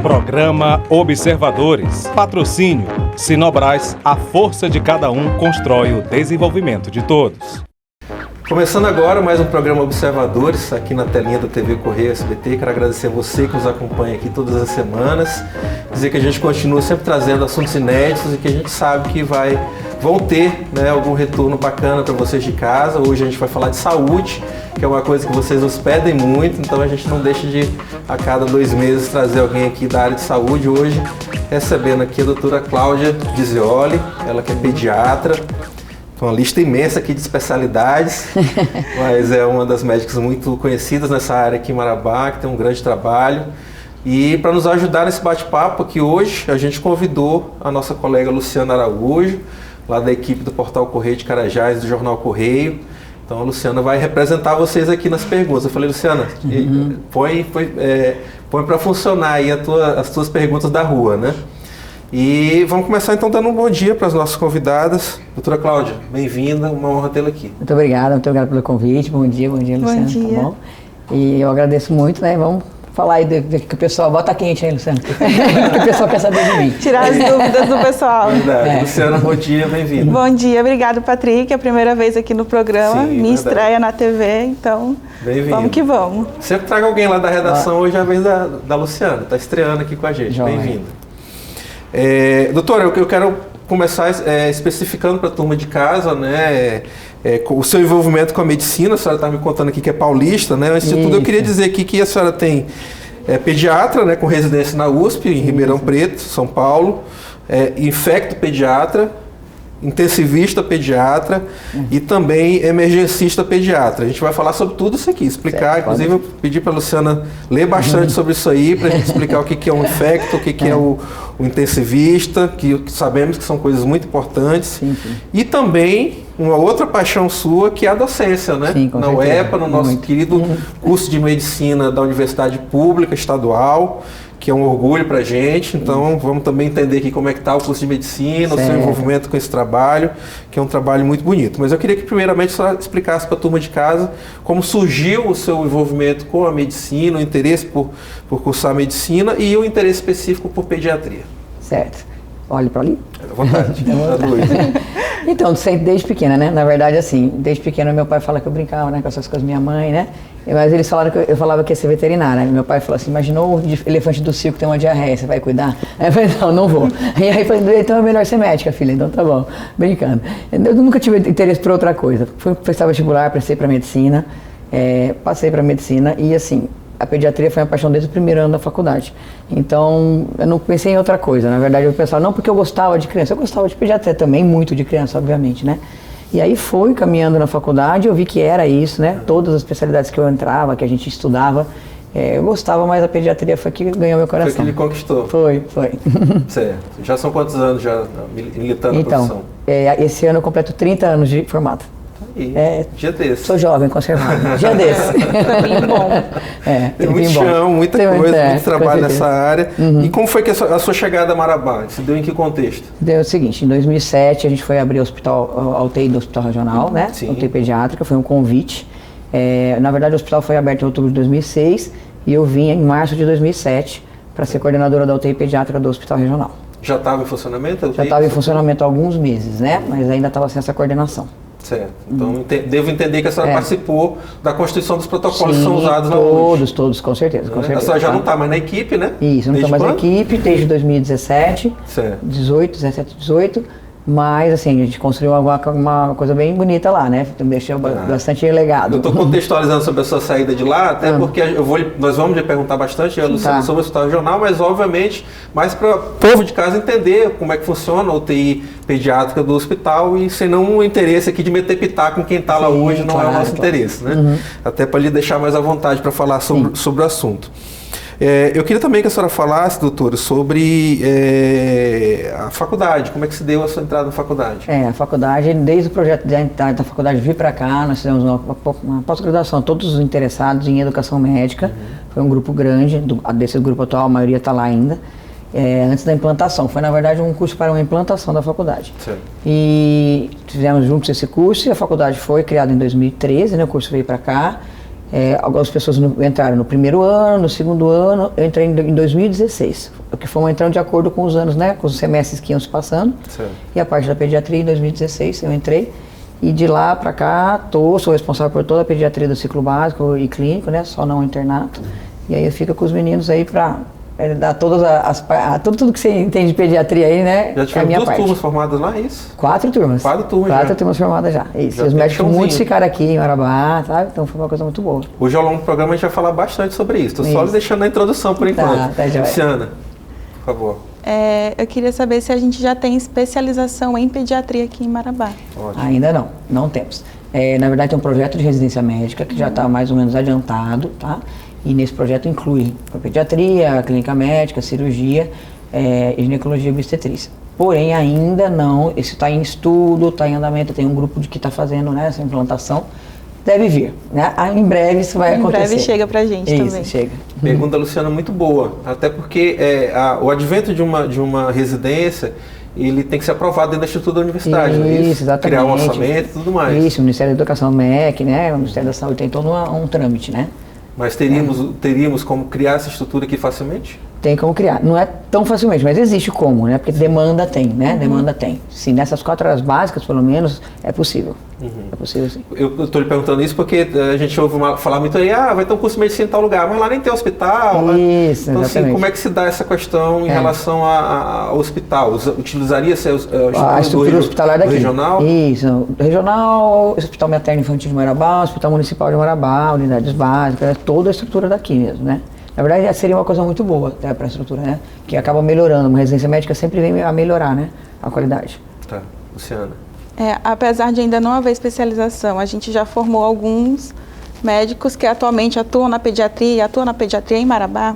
Programa Observadores. Patrocínio. Sinobras, a força de cada um constrói o desenvolvimento de todos. Começando agora mais um programa Observadores, aqui na telinha da TV Correio SBT. Quero agradecer a você que nos acompanha aqui todas as semanas. Dizer que a gente continua sempre trazendo assuntos inéditos e que a gente sabe que vão ter, né, algum retorno bacana para vocês de casa. Hoje a gente vai falar de saúde, que é uma coisa que vocês nos pedem muito, então a gente não deixa de, a cada 2 meses, trazer alguém aqui da área de saúde. Hoje, recebendo aqui a doutora Cláudia Dizioli, ela que é pediatra. Uma lista imensa aqui de especialidades, mas é uma das médicas muito conhecidas nessa área aqui em Marabá, que tem um grande trabalho. E para nos ajudar nesse bate-papo aqui hoje, a gente convidou a nossa colega Luciana Araújo, lá da equipe do Portal Correio de Carajás, do Jornal Correio. Então a Luciana vai representar vocês aqui nas perguntas. Eu falei, Luciana, põe para funcionar aí as tuas perguntas da rua, né? E vamos começar então dando um bom dia para as nossas convidadas. Doutora Cláudia, bem-vinda, uma honra tê-la aqui. Muito obrigada pelo convite. Bom dia, Luciana. Bom dia. Tá bom? E eu agradeço muito, né? Vamos falar aí do que o pessoal... Bota quente aí, Luciana. que o pessoal quer saber de mim. Tirar as dúvidas do pessoal. Verdade. Luciana, bom dia, bem-vinda. Bom dia, obrigado, Patrick. É a primeira vez aqui no programa. Sim, minha estreia na TV, então vamos que vamos. Sempre traga alguém lá da redação, hoje é a vez da Luciana. Está estreando aqui com a gente. Bem-vinda. Doutora, eu quero começar especificando para a turma de casa, né, o seu envolvimento com a medicina. A senhora está me contando aqui que é paulista, né? Antes de tudo, eu queria dizer aqui que a senhora tem pediatra, né, com residência na USP, em Ribeirão Preto, São Paulo, infecto-pediatra, intensivista pediatra e também emergencista pediatra. A gente vai falar sobre tudo isso aqui, explicar, certo, inclusive eu pedi para a Luciana ler bastante sobre isso aí, para a gente explicar o que é um infecto, o que é o intensivista, que sabemos que são coisas muito importantes. Sim. E também uma outra paixão sua, que é a docência, né? Sim, na UEPA, no nosso querido curso de medicina da Universidade Pública Estadual, que é um orgulho para a gente. Então vamos também entender aqui como é que está o curso de medicina, certo, o seu envolvimento com esse trabalho, que é um trabalho muito bonito. Mas eu queria que primeiramente só explicasse para a turma de casa como surgiu o seu envolvimento com a medicina, o interesse por cursar medicina e o interesse específico por pediatria. Certo. Olhe para ali. À vontade. Então, desde pequena, né? Na verdade, assim, desde pequena meu pai fala que eu brincava, né, com essas coisas, minha mãe, né? Mas eles falaram que eu falava que ia ser veterinária. Meu pai falou assim, imaginou o elefante do circo tem uma diarreia, você vai cuidar? Aí eu falei, não vou. E aí eu falei, então é melhor ser médica, filha, então tá bom, brincando. Eu nunca tive interesse por outra coisa. Fui prestar vestibular, prestei para medicina, passei para medicina e assim, a pediatria foi uma paixão desde o primeiro ano da faculdade. Então, eu não pensei em outra coisa. Na verdade, eu pensava, não porque eu gostava de criança, eu gostava de pediatria também, muito de criança, obviamente, né? E aí fui caminhando na faculdade, eu vi que era isso, né? Todas as especialidades que eu entrava, que a gente estudava, eu gostava, mas a pediatria foi que ganhou meu coração. Foi que lhe conquistou. Foi. Certo. Já são quantos anos já militando na profissão? Esse ano eu completo 30 anos de formado. Dia desse. Sou jovem, conservado. Dia desse. Tempinho bom. Tem muito chão, muita coisa, muito trabalho nessa área. E como foi que a sua chegada a Marabá? Se deu em que contexto? Deu o seguinte, em 2007 a gente foi abrir a UTI do Hospital Regional, né? Sim. UTI pediátrica, foi um convite. Na verdade o hospital foi aberto em outubro de 2006 e eu vim em março de 2007 para ser coordenadora da UTI pediátrica do Hospital Regional. Já estava em funcionamento? Já estava em funcionamento há alguns meses, né? Mas ainda estava sem essa coordenação. Certo. Então, devo entender que a senhora participou da constituição dos protocolos que são usados na UTI. Todos, com certeza. A senhora já não está mais na equipe, né? Isso, não estou mais na equipe desde 2017, certo. 18, mas assim, a gente construiu uma coisa bem bonita lá, né? Deixou bastante legado. Eu estou contextualizando sobre a sua saída de lá, até porque nós vamos lhe perguntar bastante Luciana, sobre o Hospital Regional, mas obviamente mais para o povo de casa entender como é que funciona a UTI pediátrica do hospital e sem nenhum interesse aqui de meter pitaco com quem está lá hoje, não é o nosso interesse, né? Até para lhe deixar mais à vontade para falar sobre o assunto. Eu queria também que a senhora falasse, doutora, sobre a faculdade, como é que se deu a sua entrada na faculdade? A faculdade, desde o projeto de entrada da faculdade vir para cá, nós fizemos uma pós-graduação, todos os interessados em educação médica, foi um grupo grande, desse grupo atual, a maioria está lá ainda, antes da implantação, foi na verdade um curso para uma implantação da faculdade. Certo. E fizemos juntos esse curso e a faculdade foi criada em 2013, né, o curso veio para cá, Algumas pessoas entraram no primeiro ano, no segundo ano, eu entrei em 2016, que fomos entrando de acordo com os anos, né, com os semestres que iam se passando. Certo. E a parte da pediatria em 2016 eu entrei, e de lá para cá sou responsável por toda a pediatria do ciclo básico e clínico, né, só não internato. E aí eu fico com os meninos aí para dar todas tudo que você entende de pediatria aí, né? Já tivemos 2 turmas formadas lá, é isso? 4 turmas. 4 turmas já. 4 turmas formadas já. Isso. E os médicos muitos ficaram aqui em Marabá, sabe? Então foi uma coisa muito boa. Hoje ao longo do programa a gente vai falar bastante sobre isso. Estou só deixando a introdução por enquanto. Luciana, por favor. Eu queria saber se a gente já tem especialização em pediatria aqui em Marabá. Ótimo. Ainda não temos. Na verdade tem um projeto de residência médica que já está mais ou menos adiantado, tá? E nesse projeto inclui a pediatria, a clínica médica, a cirurgia, ginecologia e obstetrícia. Porém, ainda não, isso está em estudo, está em andamento, tem um grupo que está fazendo, né, essa implantação. Deve vir, né? Em breve isso vai acontecer. Em breve chega pra gente também. Chega. Pergunta, Luciana, muito boa. Até porque o advento de uma residência, ele tem que ser aprovado dentro da estrutura da universidade. Isso, exatamente. Criar um orçamento e tudo mais. Isso, o Ministério da Educação, o MEC, né? O Ministério da Saúde tem todo um trâmite, né? Mas teríamos como criar essa estrutura aqui facilmente? Tem como criar. Não é tão facilmente, mas existe como, né? Porque demanda tem, né? Uhum. Demanda tem. Sim, nessas 4 áreas básicas, pelo menos, é possível. Uhum. É possível, sim. Eu estou lhe perguntando isso porque a gente ouve falar muito aí, vai ter um curso de medicina em tal lugar, mas lá nem tem hospital. Isso, então, exatamente. Assim, como é que se dá essa questão em relação ao hospital? Utilizaria-se a estrutura hospitalar daqui? Regional? Isso. Regional, Hospital Materno Infantil de Marabá, Hospital Municipal de Marabá, unidades básicas, toda a estrutura daqui mesmo, né? Na verdade, seria uma coisa muito boa para a estrutura, né? Que acaba melhorando. Uma residência médica sempre vem a melhorar, né? A qualidade. Tá. Luciana. Apesar de ainda não haver especialização, a gente já formou alguns médicos que atualmente atuam na pediatria em Marabá.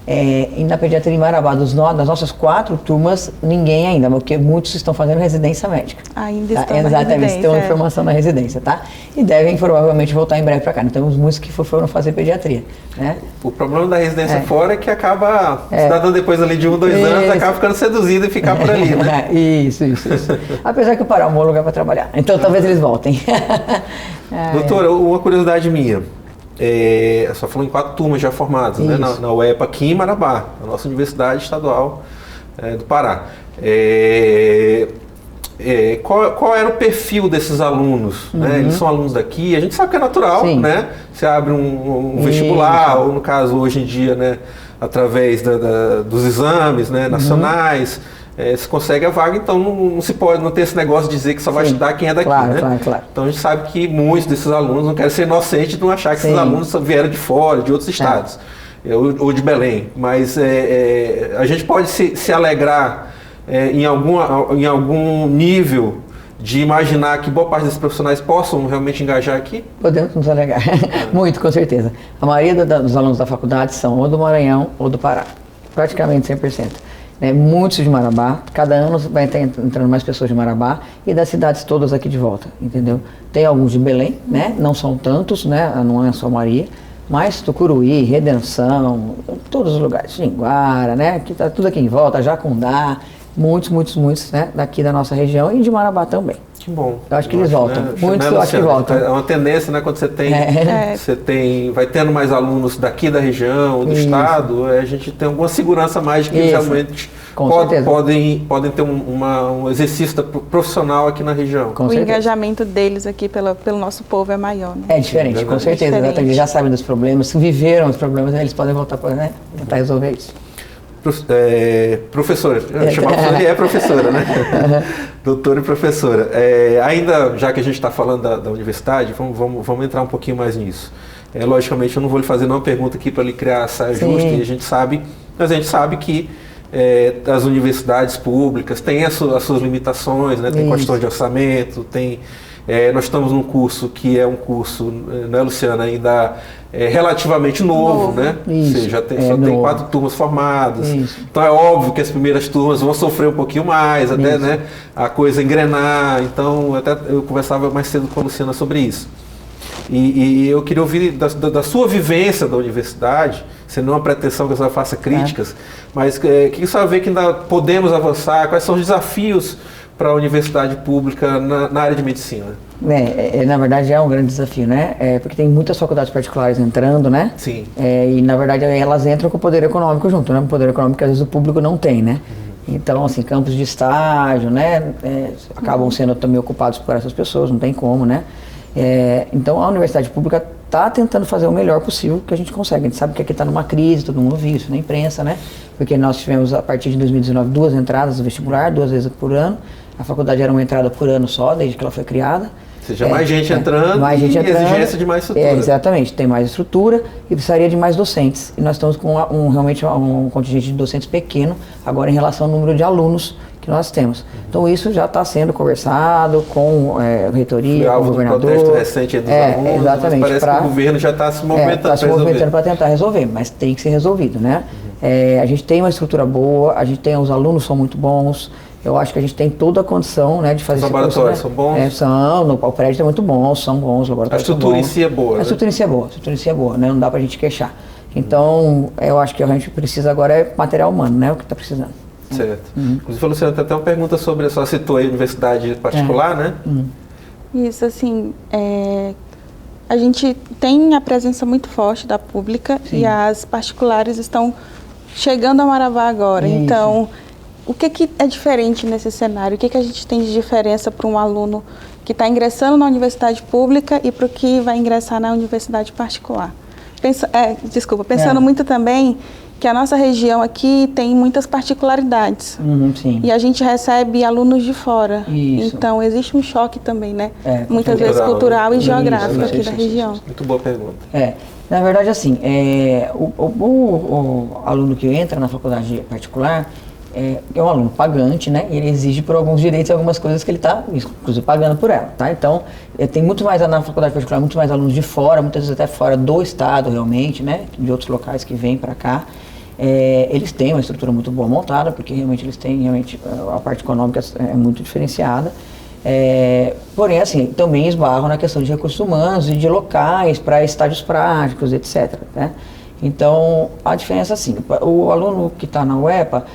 E na pediatria em Marabá, das nossas 4 turmas, ninguém ainda, porque muitos estão fazendo residência médica. Ainda estão na Exatamente, estão em formação na residência, tá? E devem provavelmente voltar em breve para cá. Nós temos muitos que foram fazer pediatria, né? O problema da residência fora é que acaba, cidadão depois ali de 1, 2 anos, acaba ficando seduzido e ficar por ali, né? Isso. Apesar que o Pará é um bom lugar para trabalhar. Então talvez eles voltem. Doutora, uma curiosidade minha. Só falou em 4 turmas já formadas, né, na UEPA aqui em Marabá, a nossa Universidade Estadual do Pará. Qual era o perfil desses alunos? Né? Eles são alunos daqui, a gente sabe que é natural, né? Você abre um vestibular, ou no caso hoje em dia, né, através dos exames, né, nacionais. Se consegue a vaga, então não se pode, não ter esse negócio de dizer que só vai estudar quem é daqui, né? Claro. Então a gente sabe que muitos desses alunos não querem ser inocentes de não achar que esses alunos vieram de fora, de outros estados, ou de Belém. Mas a gente pode se alegrar em algum nível de imaginar que boa parte desses profissionais possam realmente engajar aqui? Podemos nos alegrar, muito, com certeza. A maioria dos alunos da faculdade são ou do Maranhão ou do Pará, praticamente 100%. Muitos de Marabá, cada ano vai entrando mais pessoas de Marabá e das cidades todas aqui de volta, entendeu? Tem alguns de Belém, né? Não são tantos, né? Não é só Maria, mas Tucuruí, Redenção, todos os lugares, Xinguara, né? Que tá tudo aqui em volta, Jacundá, muitos, né? Daqui da nossa região e de Marabá também. Que bom. Eu acho que eles voltam. Muitos eu acho que voltam. É uma tendência, né? Quando você vai tendo mais alunos daqui da região, do estado, a gente tem alguma segurança mais de que eles realmente podem ter um exercício profissional aqui na região. O engajamento deles aqui pelo nosso povo é maior, né? É diferente, com certeza. Eles já sabem dos problemas, viveram os problemas, eles podem voltar para tentar resolver isso. Professora, chamar a professora professora, né? Doutora e professora. Ainda, já que a gente está falando da universidade, vamos entrar um pouquinho mais nisso. Logicamente, eu não vou lhe fazer nenhuma pergunta aqui para lhe criar saia justa, e a gente sabe que as universidades públicas têm as suas limitações, né? Tem questões de orçamento, nós estamos num curso que é um curso, né, Luciana, ainda relativamente novo, né? Isso, ou seja, só tem 4 turmas formadas. Isso. Então é óbvio que as primeiras turmas vão sofrer um pouquinho mais, até, né, a coisa engrenar. Então, até eu conversava mais cedo com a Luciana sobre isso. E eu queria ouvir da sua vivência da universidade, sem nenhuma pretensão que a senhora faça críticas, mas o que a senhora vê que ainda podemos avançar, quais são os desafios para a universidade pública na área de medicina? Na verdade é um grande desafio, né? Porque tem muitas faculdades particulares entrando, né? Sim. E na verdade elas entram com o poder econômico junto, né? O poder econômico que às vezes o público não tem, né? Então, assim, campos de estágio, né? Acabam sendo também ocupados por essas pessoas, não tem como, né? Então a universidade pública está tentando fazer o melhor possível que a gente consegue. A gente sabe que aqui está numa crise, todo mundo viu isso na imprensa, né? Porque nós tivemos, a partir de 2019, 2 entradas no vestibular, 2 vezes por ano. A faculdade era uma entrada por ano só, desde que ela foi criada. Ou seja, mais gente entrando e exigência de mais estrutura. Exatamente, tem mais estrutura e precisaria de mais docentes. E nós estamos com realmente um contingente de docentes pequeno, agora em relação ao número de alunos que nós temos. Então isso já está sendo conversado com a reitoria, com o governador. Do protesto recente dos alunos, exatamente, mas parece que o governo já está se movimentando para tentar resolver, mas tem que ser resolvido, né? A gente tem uma estrutura boa, a gente tem, os alunos são muito bons. Eu acho que a gente tem toda a condição, né, de fazer esse curso. Os laboratórios são bons? O prédio é muito bom, são bons, os laboratórios são bons. A estrutura em si é boa, A estrutura em si é boa, né? Não dá pra gente queixar. Então, eu acho que a gente precisa agora é material humano, né? O que está precisando. Certo. Inclusive, Luciana, tem até uma pergunta sobre, só citou aí a universidade particular, né? Isso, assim, a gente tem a presença muito forte da pública. Sim. E as particulares estão chegando a Marabá agora. Isso. Então, o que é diferente nesse cenário? O que a gente tem de diferença para um aluno que está ingressando na universidade pública e para o que vai ingressar na universidade particular? Pensando muito também que a nossa região aqui tem muitas particularidades. Sim. E a gente recebe alunos de fora. Isso. Então, existe um choque também, né? Muitas vezes cultural e geográfico aqui da região. Muito boa pergunta. Na verdade, assim, o aluno que entra na faculdade particular é um aluno pagante, né? E ele exige por alguns direitos algumas coisas que ele está, inclusive, pagando por ela, tá? Então, tem muito mais na faculdade particular, muito mais alunos de fora, muitas vezes até fora do estado, realmente, né? De outros locais que vêm para cá. Eles têm uma estrutura muito boa montada, porque realmente eles têm, a parte econômica é muito diferenciada. Porém, assim, também esbarram na questão de recursos humanos e de locais para estágios práticos, etc. Né? Então, a diferença, assim, o aluno que está na UEPA,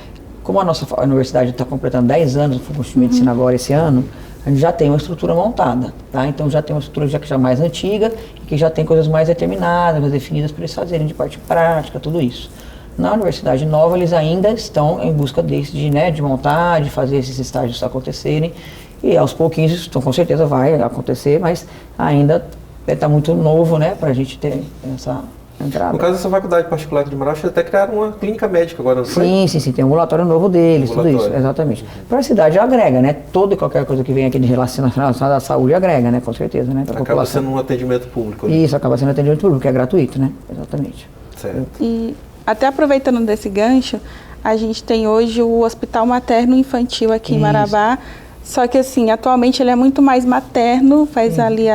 como a nossa universidade está completando 10 anos no curso de medicina agora esse ano, a gente já tem uma estrutura montada, tá? Então já tem uma estrutura já mais antiga e que já tem coisas mais determinadas, mais definidas para eles fazerem de parte prática, tudo isso. Na universidade nova eles ainda estão em busca de montar, de fazer esses estágios acontecerem e aos pouquinhos isso com certeza vai acontecer, mas ainda está muito novo, né, para a gente ter essa entrada. No caso dessa faculdade particular de Manaus, até criaram uma clínica médica agora, não foi? Sim, tem um ambulatório novo deles, tudo isso, exatamente. Para a cidade agrega, né? Toda e qualquer coisa que vem aqui de relacionada à saúde agrega, né? Com certeza, né? Acaba sendo um atendimento público. Né? Isso, acaba sendo atendimento público, que é gratuito, né? Exatamente. Certo. E até aproveitando desse gancho, a gente tem hoje o Hospital Materno Infantil aqui em Marabá, só que assim, atualmente ele é muito mais materno, faz ali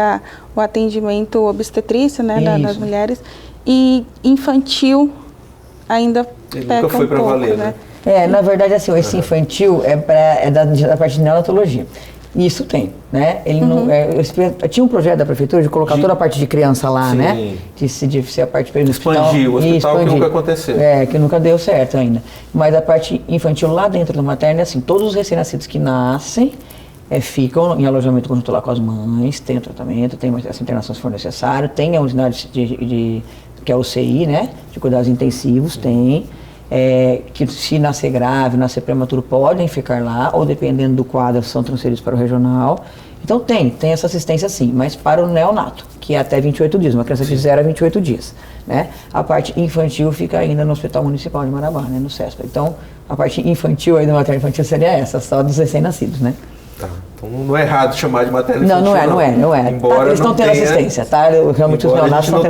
o atendimento obstetrício, né? Das mulheres. E infantil ainda nunca foi para valer, né? Na verdade, assim, esse infantil é da parte de neonatologia. Isso tem, né? Ele não, tinha um projeto da prefeitura de colocar toda a parte de criança lá, sim, né? De ser a parte para expandir o hospital, que nunca aconteceu. Que nunca deu certo ainda. Mas a parte infantil lá dentro do materno, assim, todos os recém-nascidos que nascem ficam em alojamento conjunto lá com as mães, tem o tratamento, tem essa internação se for necessário, tem a unidade que é o CI, né? De cuidados intensivos, tem. Que se nascer grave, nascer prematuro, podem ficar lá, ou dependendo do quadro, são transferidos para o regional. Então tem essa assistência sim, mas para o neonato, que é até 28 dias, uma criança de 0 a 28 dias. Né? A parte infantil fica ainda no Hospital Municipal de Marabá, né? No CESP. Então, a parte infantil aí do materno infantil seria essa, só dos recém-nascidos, né? Tá. Então não é errado chamar de materno infantil. Não é. Embora eles estão tendo assistência, tá? Realmente os neonatos não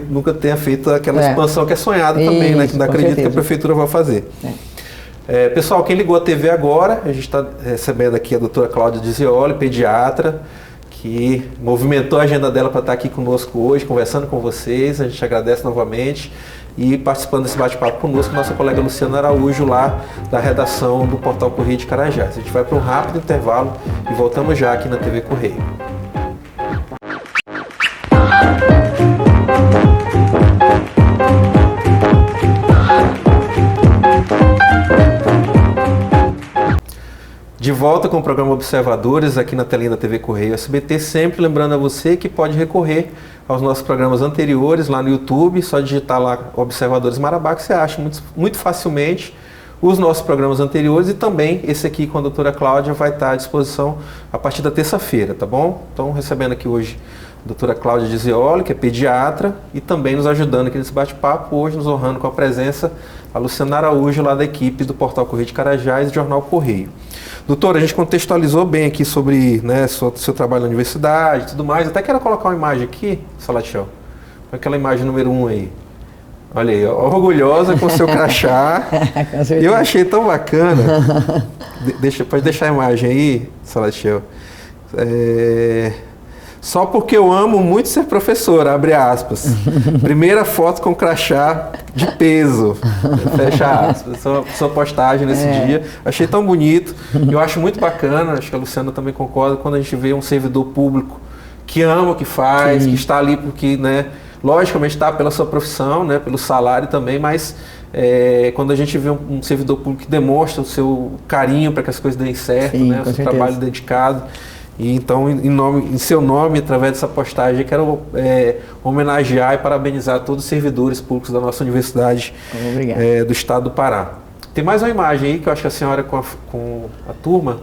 nunca tenha feito aquela expansão que é sonhada também, né? Que não acredito que a prefeitura vai fazer. Pessoal, quem ligou a TV agora, a gente está recebendo aqui a doutora Cláudia Dizioli, pediatra, que movimentou a agenda dela para estar aqui conosco hoje, conversando com vocês. A gente agradece novamente. E participando desse bate-papo conosco, nossa colega Luciana Araújo, lá da redação do Portal Correio de Carajás. A gente vai para um rápido intervalo e voltamos já aqui na TV Correio. De volta com o programa Observadores aqui na telinha da TV Correio SBT, sempre lembrando a você que pode recorrer aos nossos programas anteriores lá no YouTube, só digitar lá Observadores Marabá que você acha muito facilmente os nossos programas anteriores, e também esse aqui com a doutora Cláudia vai estar à disposição a partir da terça-feira, tá bom? Então, recebendo aqui hoje a doutora Cláudia Dizioli, que é pediatra, e também nos ajudando aqui nesse bate-papo, hoje nos honrando com a presença a Luciana Araújo, lá da equipe do Portal Correio de Carajás e do Jornal Correio. Doutora, a gente contextualizou bem aqui sobre, né, seu trabalho na universidade e tudo mais. Até quero colocar uma imagem aqui, Salatiel. Aquela imagem número 1 aí. Olha aí, ó, orgulhosa com o seu crachá. Eu achei tão bacana. Pode deixar a imagem aí, Salatiel. Só porque eu amo muito ser professora, abre aspas. Primeira foto com crachá de peso, fecha aspas. Sua postagem nesse dia. Achei tão bonito. Eu acho muito bacana, acho que a Luciana também concorda, quando a gente vê um servidor público que ama o que faz, sim, que está ali porque, né, logicamente está pela sua profissão, né, pelo salário também, mas quando a gente vê um servidor público que demonstra o seu carinho para que as coisas deem certo, sim, né, o seu trabalho dedicado. E então, em seu nome, através dessa postagem, eu quero homenagear e parabenizar todos os servidores públicos da nossa universidade do estado do Pará. Tem mais uma imagem aí que eu acho que a senhora com a turma.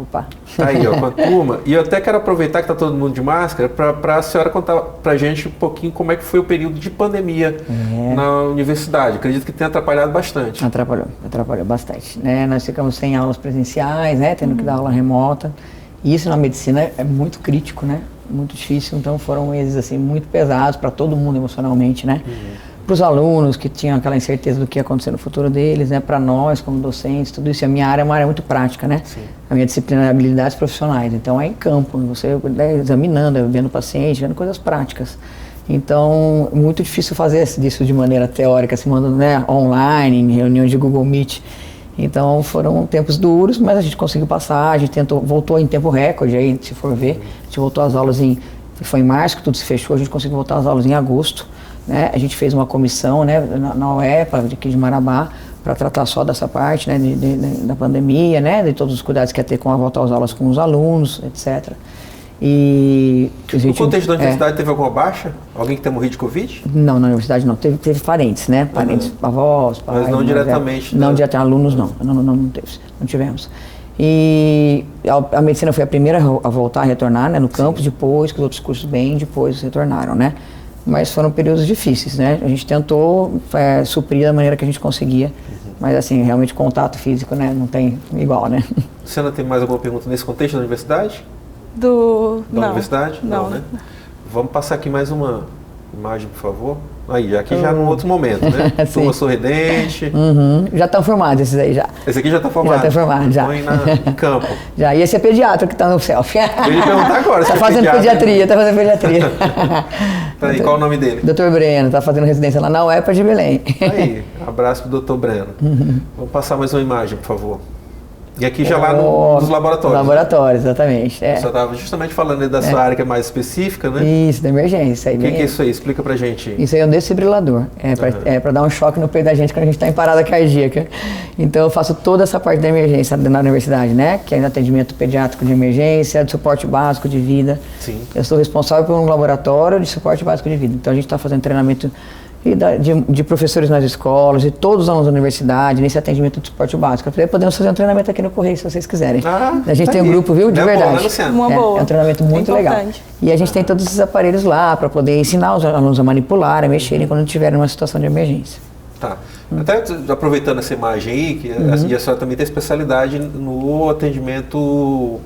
Opa! Tá aí, ó, com a turma. E eu até quero aproveitar que está todo mundo de máscara para a senhora contar para a gente um pouquinho como é que foi o período de pandemia na universidade. Acredito que tenha atrapalhado bastante. Atrapalhou bastante. Né? Nós ficamos sem aulas presenciais, né? Tendo que dar aula remota. E isso na medicina é muito crítico, né? Muito difícil. Então foram meses assim, muito pesados para todo mundo emocionalmente, né? Para os alunos que tinham aquela incerteza do que ia acontecer no futuro deles, né? Para nós como docentes, tudo isso. A minha área é uma área muito prática, né? Sim. A minha disciplina é habilidades profissionais. Então é em campo, você examinando, vendo o paciente, vendo coisas práticas. Então, muito difícil fazer isso de maneira teórica, se mandando, né, online, em reuniões de Google Meet. Então foram tempos duros, mas a gente conseguiu passar, a gente voltou em tempo recorde, aí, se for ver, a gente voltou às aulas foi em março que tudo se fechou, a gente conseguiu voltar às aulas em agosto, né? A gente fez uma comissão, né, na UEPA, aqui de Marabá, para tratar só dessa parte, né, da pandemia, né, de todos os cuidados que ia ter com a volta às aulas com os alunos, etc. E no contexto da universidade teve alguma baixa? Alguém que tenha morrido de Covid? Não, na universidade não. Teve parentes, né? Parentes, avós, pais. Mas não diretamente? Não diretamente, alunos não. Não teve. Não tivemos. E a medicina foi a primeira a voltar, a retornar, né, no campus, depois que os outros cursos bem depois retornaram, né? Mas foram períodos difíceis, né? A gente tentou suprir da maneira que a gente conseguia. Mas assim, realmente contato físico, né? Não tem igual, né? Luciana, tem mais alguma pergunta nesse contexto da universidade? Da universidade? Não, né? Vamos passar aqui mais uma imagem, por favor. Aí, já no outro momento, né? Turma sorridente. Já estão formados esses aí, já. Esse aqui já está formado? Já está formado, já. Estão em campo. Já, e esse é pediatra que está no selfie. Eu ia perguntar agora. Está fazendo pediatria, está fazendo pediatria. Tá aí, qual o nome dele? Dr. Breno, está fazendo residência lá na UEPA de Belém. Aí, abraço pro Dr. Breno. Vamos passar mais uma imagem, por favor. E aqui já lá nos laboratórios. Laboratórios, exatamente. Você estava justamente falando da sua área que é mais específica, né? Isso, da emergência. O que é isso aí? Explica pra gente. Isso aí é um desfibrilador. Para dar um choque no peito da gente quando a gente está em parada cardíaca. Então eu faço toda essa parte da emergência na universidade, né? Que é atendimento pediátrico de emergência, de suporte básico de vida. Sim. Eu sou responsável por um laboratório de suporte básico de vida. Então a gente está fazendo treinamento de professores nas escolas, de todos os alunos da universidade, nesse atendimento de suporte básico. Podemos fazer um treinamento aqui no Correio, se vocês quiserem. A gente tem um grupo, viu, de verdade. Uma boa. É um treinamento muito legal. E a gente tem todos esses aparelhos lá para poder ensinar os alunos a manipular, a mexerem quando tiverem uma situação de emergência. Tá. Até aproveitando essa imagem aí, que a senhora também tem especialidade no atendimento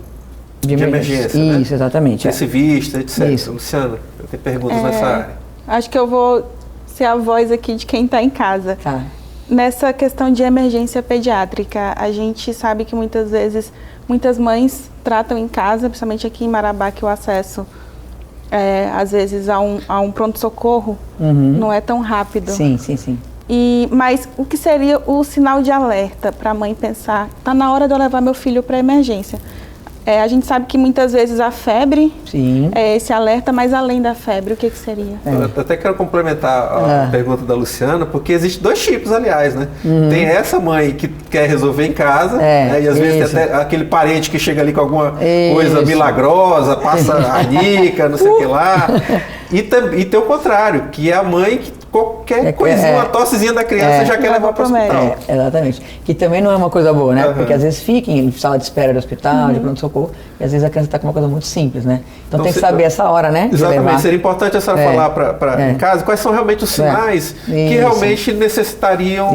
de emergência, né? Isso, exatamente. Intensivista, etc. Isso. Luciana, eu tenho perguntas nessa área. Acho que eu vou ser a voz aqui de quem está em casa. Tá. Nessa questão de emergência pediátrica, a gente sabe que muitas vezes, muitas mães tratam em casa, principalmente aqui em Marabá, que o acesso, às vezes, a um pronto-socorro não é tão rápido. Sim. Mas o que seria o sinal de alerta para a mãe pensar, está na hora de eu levar meu filho para emergência? A gente sabe que muitas vezes a febre Sim. é esse alerta, mas além da febre, o que seria? Eu até quero complementar a pergunta da Luciana, porque existem 2 tipos, aliás, né? Tem essa mãe que quer resolver em casa, né? E às vezes tem até aquele parente que chega ali com alguma coisa milagrosa, passa a nica, não sei o que lá. E tem o contrário, que é a mãe que qualquer coisinha, uma tossezinha da criança já quer levar para o hospital. Exatamente. Que também não é uma coisa boa, né? Porque às vezes fica em sala de espera do hospital, de pronto-socorro, e às vezes a criança está com uma coisa muito simples, né? Então tem que saber essa hora, né? Exatamente. Seria importante a senhora falar em casa quais são realmente os sinais que realmente necessitariam,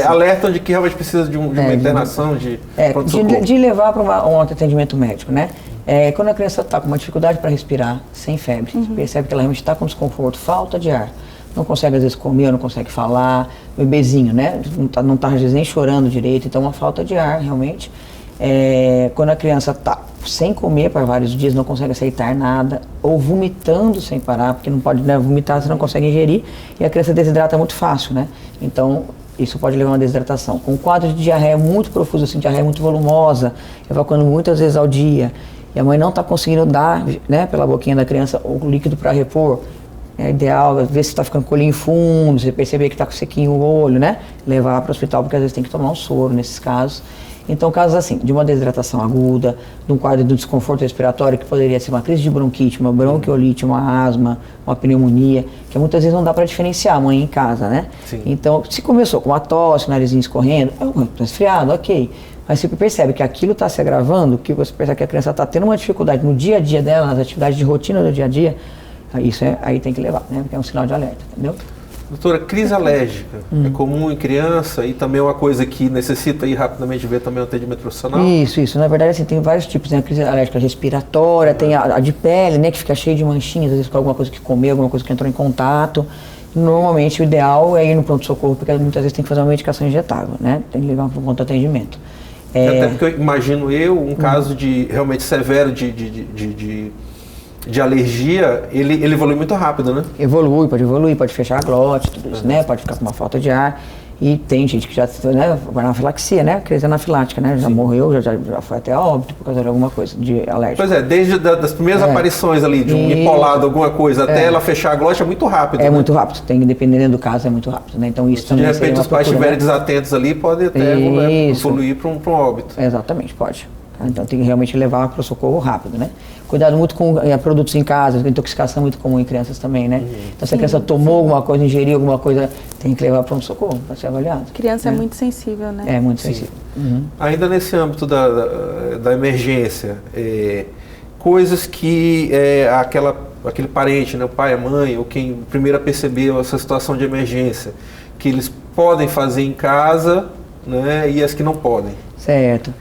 alertam de que realmente precisa de uma internação, de pronto-socorro. De levar para um atendimento médico, né? Quando a criança está com uma dificuldade para respirar, sem febre, você percebe que ela realmente está com desconforto, falta de ar, não consegue às vezes comer, não consegue falar, bebezinho, né? Não está às vezes nem chorando direito, então uma falta de ar realmente. Quando a criança está sem comer por vários dias, não consegue aceitar nada, ou vomitando sem parar, porque não pode, né, vomitar, você não consegue ingerir, e a criança desidrata muito fácil, né? Então, isso pode levar a uma desidratação. Com um quadro de diarreia muito profuso, assim, diarreia muito volumosa, evacuando muitas vezes ao dia, e a mãe não está conseguindo dar, né, pela boquinha da criança o líquido para repor, é ideal ver se está ficando com o olhinho fundo, você perceber que está com sequinho o olho, né? Levar para o hospital, porque às vezes tem que tomar um soro nesses casos. Então, casos assim, de uma desidratação aguda, de um quadro de desconforto respiratório, que poderia ser uma crise de bronquite, uma bronquiolite, uma asma, uma pneumonia, que muitas vezes não dá para diferenciar a mãe em casa, né? Sim. Então, se começou com uma tosse, narizinho escorrendo, é um resfriado, ok. Mas você percebe que aquilo está se agravando, que você percebe que a criança está tendo uma dificuldade no dia a dia dela, nas atividades de rotina do dia a dia, aí tem que levar, né? Porque é um sinal de alerta, entendeu? Doutora, crise alérgica é comum em criança e também é uma coisa que necessita ir rapidamente ver também o atendimento profissional? Isso. Na verdade, assim, tem vários tipos, né? A crise alérgica respiratória, tem a de pele, né? Que fica cheia de manchinhas, às vezes com alguma coisa que comeu, alguma coisa que entrou em contato. Normalmente, o ideal é ir no pronto-socorro, porque muitas vezes tem que fazer uma medicação injetável, né? Tem que levar para o ponto de atendimento. Até porque eu imagino um caso de realmente severo de alergia, ele evolui muito rápido, né? Evolui, pode fechar a glote, tudo isso, né? Pode ficar com uma falta de ar. E tem gente que já, né, anafilaxia, né? Crise anafilática, né? Já morreu, já foi até a óbito por causa de alguma coisa de alérgico. Pois desde das primeiras aparições ali, de um empolado, alguma coisa, até ela fechar a glote, é muito rápido. É muito rápido, dependendo do caso, é muito rápido, né? Então isso se também de repente os pais estiverem desatentos ali, pode até evoluir para um óbito. Exatamente, pode. Então tem que realmente levar para o socorro rápido, né? Cuidado muito com produtos em casa, intoxicação muito comum em crianças também, né? Então se a criança tomou alguma coisa, ingeriu alguma coisa, tem que levar para um socorro para ser avaliado. Criança é muito sensível, né? É muito sensível. Ainda nesse âmbito da emergência, coisas que aquele parente, né, o pai, a mãe, ou quem primeiro percebeu essa situação de emergência, que eles podem fazer em casa, né, e as que não podem. Certo.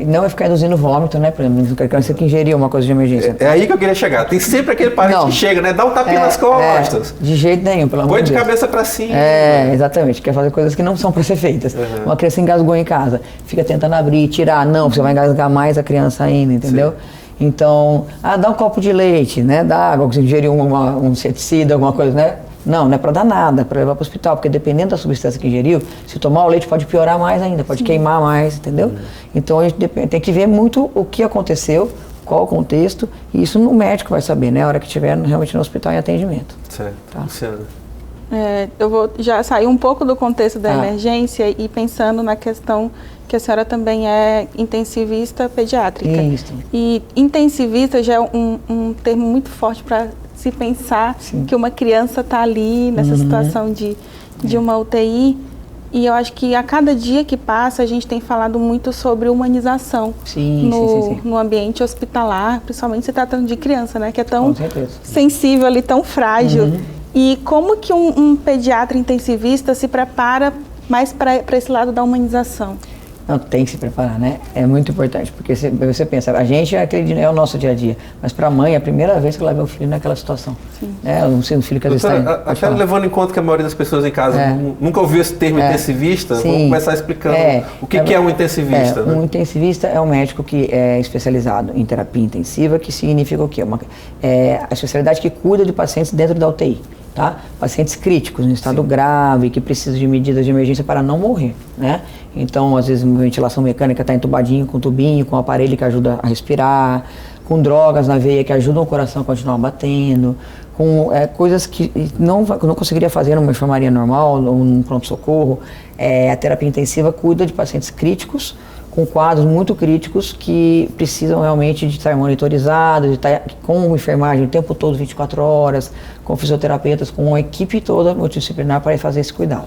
Não é ficar induzindo vômito, né? Por exemplo, a criança que ingeriu uma coisa de emergência. É aí que eu queria chegar. Tem sempre aquele parente que chega, né? Dá um tapinha nas costas. De jeito nenhum, pelo amor de Deus. Põe de cabeça pra cima. Exatamente. Quer fazer coisas que não são para ser feitas. Uma criança engasgou em casa, fica tentando abrir, tirar. Não, você vai engasgar mais a criança ainda, entendeu? Sim. Então, dá um copo de leite, né? Dá água, você ingeriu um inseticida, alguma coisa, né? Não é para dar nada, é para levar para o hospital, porque dependendo da substância que ingeriu, se tomar o leite pode piorar mais ainda, pode queimar mais, entendeu? Então a gente tem que ver muito o que aconteceu, qual o contexto, e isso o médico vai saber, né? A hora que estiver realmente no hospital em atendimento. Certo. Tá. Luciana. Eu vou já sair um pouco do contexto da emergência e pensando na questão que a senhora também é intensivista pediátrica. Isso. E intensivista já é um termo muito forte para se pensar que uma criança está ali nessa situação de uma UTI. E eu acho que a cada dia que passa a gente tem falado muito sobre humanização no ambiente hospitalar, principalmente se tratando de criança, né? Que é tão sensível ali, tão frágil. E como que um pediatra intensivista se prepara mais para esse lado da humanização? Não, tem que se preparar, né? É muito importante, porque você pensa, a gente é o nosso dia a dia, mas para a mãe é a primeira vez que ela vê o filho naquela situação. Um filho que às vezes está... Até levando em conta que a maioria das pessoas em casa nunca ouviu esse termo intensivista, vamos começar explicando o que é um intensivista. Um intensivista é um médico que é especializado em terapia intensiva, que significa o quê? A especialidade que cuida de pacientes dentro da UTI. tá? Pacientes críticos, em estado grave, que precisam de medidas de emergência para não morrer, né? Então, às vezes, ventilação mecânica está entubadinho, com tubinho, com aparelho que ajuda a respirar, com drogas na veia que ajudam o coração a continuar batendo, com coisas que não conseguiria fazer numa enfermaria normal ou num pronto-socorro. A terapia intensiva cuida de pacientes críticos, com quadros muito críticos que precisam realmente de estar monitorizados, de estar com enfermagem o tempo todo, 24 horas, com fisioterapeutas, com uma equipe toda multidisciplinar para fazer esse cuidado.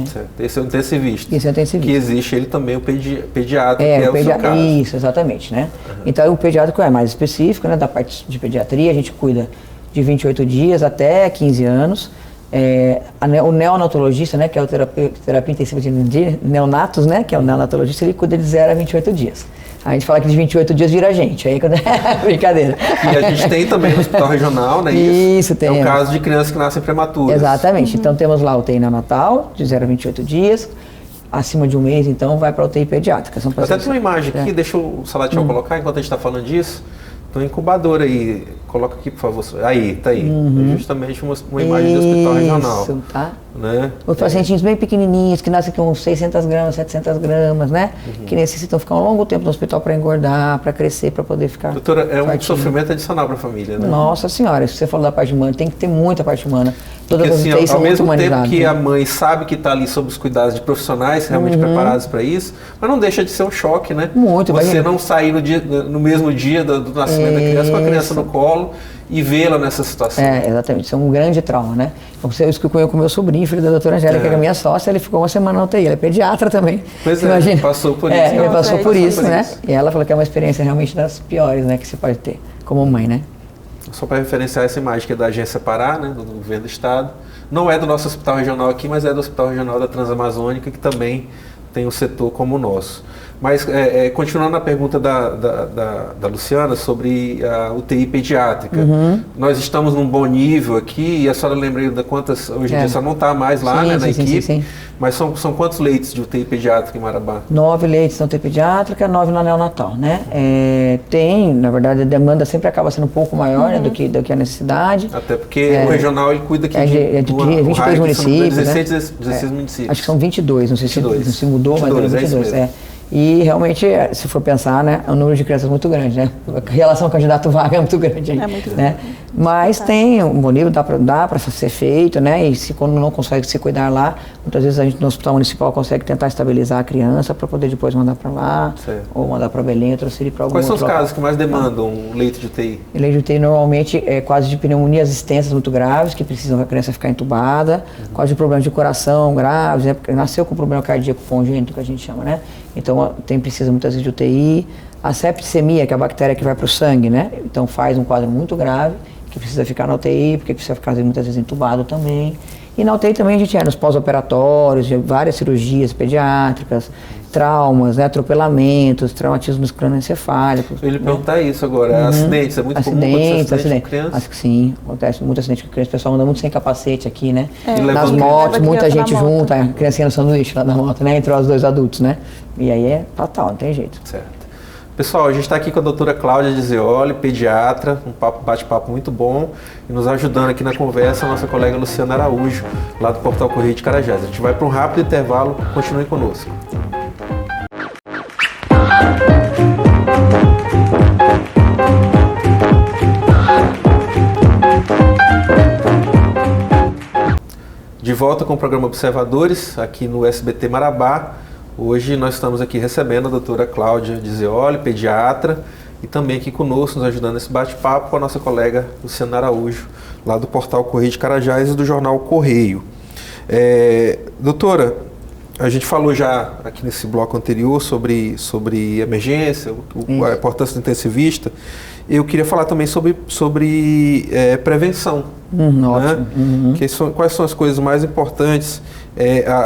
Certo. Esse é o intensivista. Esse é o intensivista. Que existe ele também, o pediatra, que é o seu caso. Isso, exatamente, né? Então, o pediátrico é mais específico, né? Da parte de pediatria, a gente cuida de 28 dias até 15 anos. O neonatologista, né? Que é o terapia intensiva de neonatos, né? Que é o neonatologista, ele cuida de 0 a 28 dias. A gente fala que de 28 dias vira gente, aí quando brincadeira. E a gente tem também no hospital regional, né? Isso, tem. É o caso de crianças que nascem prematuras. Exatamente. Então temos lá o UTI neonatal, de 0 a 28 dias. Acima de um mês, então, vai para a UTI pediátrica. São até tem uma imagem aqui, deixa o Salatiel colocar enquanto a gente está falando disso. Tem um incubador aí, coloca aqui, por favor. Aí, tá aí. É justamente uma imagem do hospital regional. Isso, tá? Né? Os pacientinhos bem pequenininhos, que nascem com 600 gramas, 700 gramas, né? Que necessitam ficar um longo tempo no hospital para engordar, para crescer, para poder ficar. Doutora, é um fortinho. sofrimento adicional para a família, né? Nossa senhora, se você falou da parte humana, tem que ter muita parte humana. Todas Porque, as assim, UTIs são ao muito mesmo humanizadas. tempo que a mãe sabe que está ali sob os cuidados de profissionais realmente preparados para isso, mas não deixa de ser um choque, né? Muito. Você imagina. não sair no mesmo dia do nascimento da criança, com a criança no colo e vê-la nessa situação. Exatamente. Isso é um grande trauma, né? Isso que eu conheço com o meu sobrinho, filho da doutora Angélica, que é a minha sócia, ele ficou uma semana na UTI. Ele é pediatra também. Pois imagina. Passou por isso. Ele passou por isso, né? Isso. E ela falou que é uma experiência realmente das piores, né? Que você pode ter como mãe, né? Só para referenciar essa imagem que é da Agência Pará, né? Do governo do estado. Não é do nosso hospital regional aqui, mas é do Hospital Regional da Transamazônica, que também tem um setor como o nosso. Mas, continuando a pergunta da Luciana sobre a UTI pediátrica, nós estamos num bom nível aqui, e a senhora lembra de quantas, hoje em dia só não está mais lá, né, na equipe, sim. Mas são quantos leitos de UTI pediátrica em Marabá? 9 leitos na UTI pediátrica, 9 na neonatal, né? Na verdade, a demanda sempre acaba sendo um pouco maior, né, do que a necessidade. Até porque o regional ele cuida aqui de 23 municípios, 16 municípios. Acho que são 22, não sei 22. se mudou, mas é 22. E realmente, se for pensar, né, é um número de crianças muito grande, né? A relação candidato-vaga é muito grande aí, muito né? grande. Mas tem um bom nível, dá para ser feito, né? E quando não consegue se cuidar lá, muitas vezes a gente no hospital municipal consegue tentar estabilizar a criança para poder depois mandar para lá, ou mandar para Belém, ou transferir para algum Quais são os outro casos que mais demandam um leito de UTI? Leito de UTI normalmente é quase de pneumonias extensas muito graves, que precisam a criança ficar entubada, quase de problemas de coração graves, né? Porque nasceu com problema cardíaco congênito, que a gente chama, né? Então precisa muitas vezes de UTI. A septicemia, que é a bactéria que vai para o sangue, né? Então faz um quadro muito grave, que precisa ficar na UTI, porque precisa ficar muitas vezes entubado também. E na UTI também a gente nos pós-operatórios, de várias cirurgias pediátricas, traumas, né, atropelamentos, traumatismos crânioencefálicos. Eu ia lhe perguntar isso agora. Acidentes, é muito comum acontecer acidente com criança? Acho que sim, acontece muito acidente com criança. O pessoal anda muito sem capacete aqui, né? Nas leva motos, muita gente na moto. junta, a criancinha no sanduíche lá na moto, né? Entre os dois adultos, né? E aí é fatal, não tem jeito. Certo. Pessoal, a gente está aqui com a doutora Cláudia Dizeoli, pediatra, um bate-papo muito bom, e nos ajudando aqui na conversa a nossa colega Luciana Araújo, lá do Portal Correio de Carajás. A gente vai para um rápido intervalo, continue conosco. De volta com o programa Observadores, aqui no SBT Marabá. Hoje nós estamos aqui recebendo a doutora Cláudia Dizeoli, pediatra, e também aqui conosco, nos ajudando nesse bate-papo, com a nossa colega Luciana Araújo, lá do Portal Correio de Carajás e do jornal Correio. Doutora, a gente falou já aqui nesse bloco anterior sobre emergência, a importância do intensivista. Eu queria falar também sobre prevenção. Ótimo. Quais são as coisas mais importantes?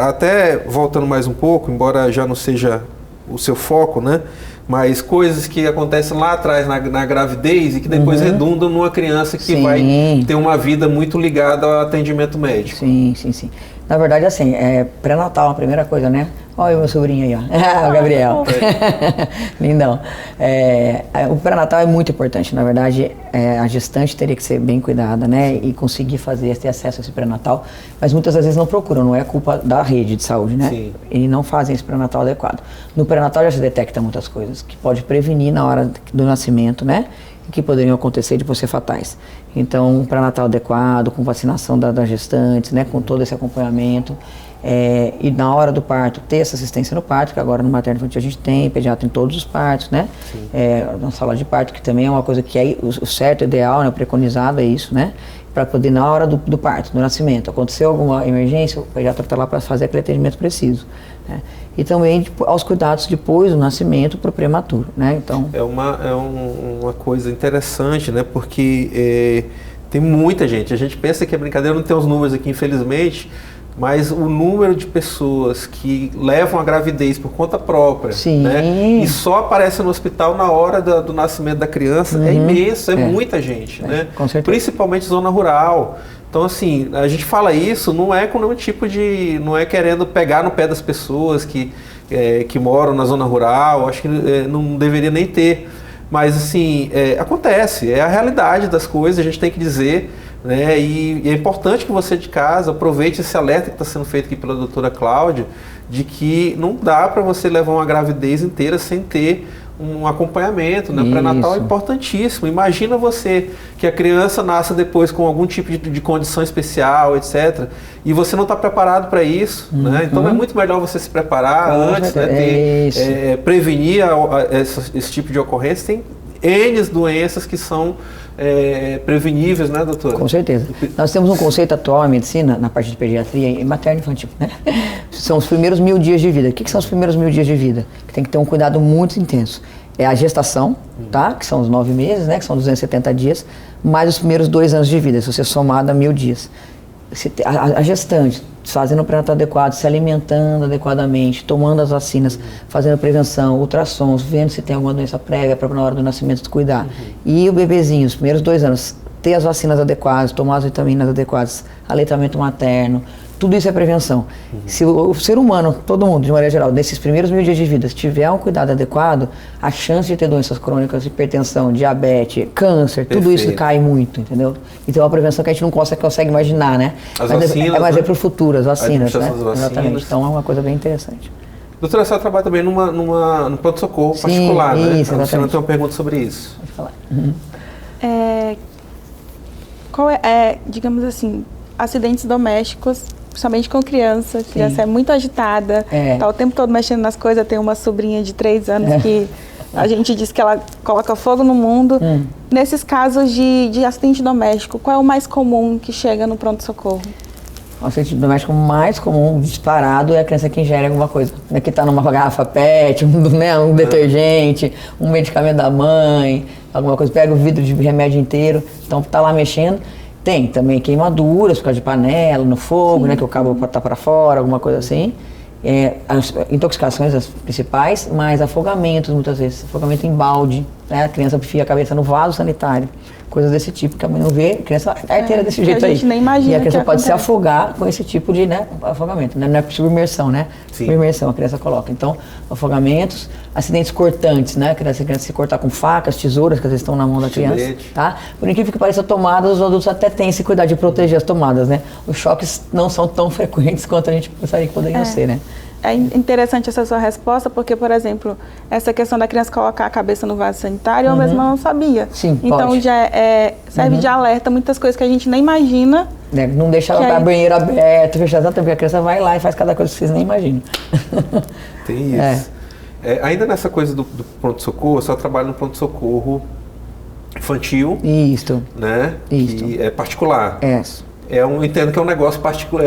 Até voltando mais um pouco, embora já não seja o seu foco, né? Mas coisas que acontecem lá atrás na gravidez e que depois redundam numa criança que vai ter uma vida muito ligada ao atendimento médico. Sim. Na verdade, assim, pré-natal, a primeira coisa, né? Olha o meu sobrinho aí, ó. O Gabriel. Lindão. O pré-natal é muito importante. Na verdade, a gestante teria que ser bem cuidada, né? E conseguir ter acesso a esse pré-natal. Mas muitas vezes não procuram, não é culpa da rede de saúde, né? Sim. E não fazem esse pré-natal adequado. No pré-natal já se detecta muitas coisas que pode prevenir na hora do nascimento, né? Que poderiam acontecer de ser fatais. Então, um pré-natal adequado, com vacinação das gestantes, né? Com todo esse acompanhamento. E na hora do parto, ter essa assistência no parto, que agora no materno infantil a gente tem, pediatra em todos os partos, né? Na sala de parto, que também é uma coisa que é o certo, o ideal, né? O preconizado é isso, né? Para poder, na hora do parto, do nascimento, aconteceu alguma emergência, o pediatra está lá para fazer aquele atendimento preciso. Né? E também aos cuidados depois do nascimento para o prematuro, né? Então... É uma coisa interessante, né? Porque tem muita gente. A gente pensa que é brincadeira, não tem os números aqui, infelizmente, mas o número de pessoas que levam a gravidez por conta própria, né, e só aparece no hospital na hora do nascimento da criança é imenso, é muita gente, né? Com certeza. Principalmente zona rural. Então, assim, a gente fala isso, não é com nenhum tipo de... não é querendo pegar no pé das pessoas que moram na zona rural, acho que não deveria nem ter. Mas, assim, acontece, é a realidade das coisas, a gente tem que dizer, né? E é importante que você de casa aproveite esse alerta que está sendo feito aqui pela doutora Cláudia, de que não dá para você levar uma gravidez inteira sem ter um acompanhamento, né? O pré-natal é importantíssimo. Imagina você que a criança nasce depois com algum tipo de condição especial, etc. E você não está preparado para isso, né? Então é muito melhor você se preparar antes, né? Prevenir esse tipo de ocorrência. Tem N doenças que são preveníveis, né, doutora? Com certeza. Nós temos um conceito atual em medicina, na parte de pediatria e materno infantil, né? São os primeiros 1000 dias de vida. O que são os primeiros 1000 dias de vida? Que tem que ter um cuidado muito intenso. É a gestação, tá? Que são os 9 meses, né? Que são 270 dias, mais os primeiros 2 anos de vida, se você somar dá 1000 dias. A gestante fazendo o pré-natal adequado, se alimentando adequadamente, tomando as vacinas, fazendo prevenção, ultrassons, vendo se tem alguma doença prévia para na hora do nascimento cuidar. E o bebezinho, os primeiros 2 anos, ter as vacinas adequadas, tomar as vitaminas adequadas, aleitamento materno, tudo isso é prevenção. Se o ser humano, todo mundo, de maneira geral, nesses primeiros 1000 dias de vida, se tiver um cuidado adequado, a chance de ter doenças crônicas, hipertensão, diabetes, câncer, tudo isso cai muito, entendeu? Então é uma prevenção que a gente não consegue imaginar, né? As vacinas, mas é para o futuro, as vacinas, né? Vacinas. Exatamente. Então é uma coisa bem interessante. Doutora, a senhora trabalha também num pronto-socorro particular, né? Isso, a senhora tem uma pergunta sobre isso. Pode falar. Qual digamos assim, acidentes domésticos, principalmente com criança. A criança é muito agitada, tá o tempo todo mexendo nas coisas. Tem uma sobrinha de 3 anos que a gente diz que ela coloca fogo no mundo. Nesses casos de acidente doméstico, qual é o mais comum que chega no pronto-socorro? O acidente doméstico mais comum, disparado, é a criança que ingere alguma coisa. Que está numa garrafa PET, um detergente, um medicamento da mãe, alguma coisa, pega o vidro de remédio inteiro, então está lá mexendo. Tem também queimaduras por causa de panela, no fogo, né, que o cabo está para fora, alguma coisa assim. As intoxicações as principais, mas afogamentos muitas vezes, afogamento em balde, né, a criança enfia a cabeça no vaso sanitário, coisas desse tipo que a mãe não vê, a criança é arteira desse jeito aí. A gente nem imagina. E a criança pode acontece. se afogar com esse tipo de afogamento, né? Não é submersão, né? Submersão a criança coloca. Então, afogamentos, acidentes cortantes, né? A criança se cortar com facas, tesouras, que às vezes estão na mão da criança, tá? Por incrível que pareça, tomadas, os adultos até têm esse cuidado de proteger as tomadas, né? Os choques não são tão frequentes quanto a gente pensaria que poderiam ser, né? É interessante essa sua resposta, porque, por exemplo, essa questão da criança colocar a cabeça no vaso sanitário, eu mesma não sabia. Sim, então pode. já serve de alerta muitas coisas que a gente nem imagina. Não deixa a banheira aberta, fechada, porque a criança vai lá e faz cada coisa que vocês nem imaginam. Tem isso. Ainda nessa coisa do pronto-socorro, eu só trabalho no pronto-socorro infantil. Isso. Né? Isso. Que é particular. Entendo que é um negócio particular,